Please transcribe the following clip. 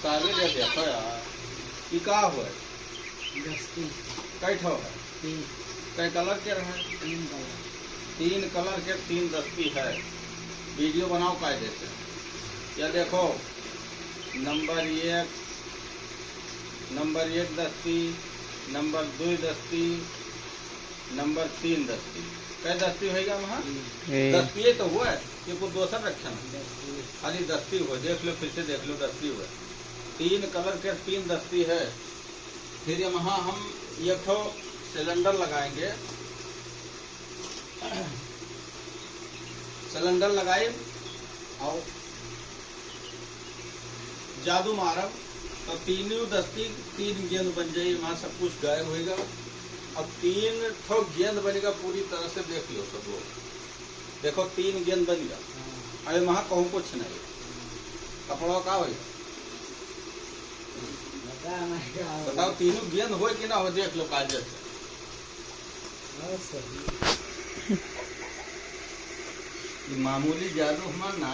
कागज है देखो यार ये का हुआ है दस्ती कई ठो है तीन कई कलर के रहे तीन कलर 3 कलर के 3 दस्ती है वीडियो बनाओ कायदे से या देखो नंबर 1 दस्ती नंबर 2 दस्ती नंबर 3 दस्ती कई दस्ती होगा वहाँ दस्ती तो हुआ है ये कुछ दोसर रखे ना दस्ती खाली दस्ती हुआ देख लो फिर से देख लो दस्ती हुआ 3 कलर के 3 दस्ती है फिर वहाँ हम एक ठो सिलेंडर लगाएंगे सिलेंडर लगाए और जादू मारब तो तीनों दस्ती 3 गेंद बन जाए वहाँ सब कुछ गायब होएगा अब 3 ठो गेंद बनेगा पूरी तरह से देख लो सब लोग देखो 3 गेंद बन गया अरे वहाँ कहूँ कुछ नहीं कपड़ा का होगा बताओ तीनों गेंद हो कि ना हो देख लो काजल से सही मामूली जादू हमारा ना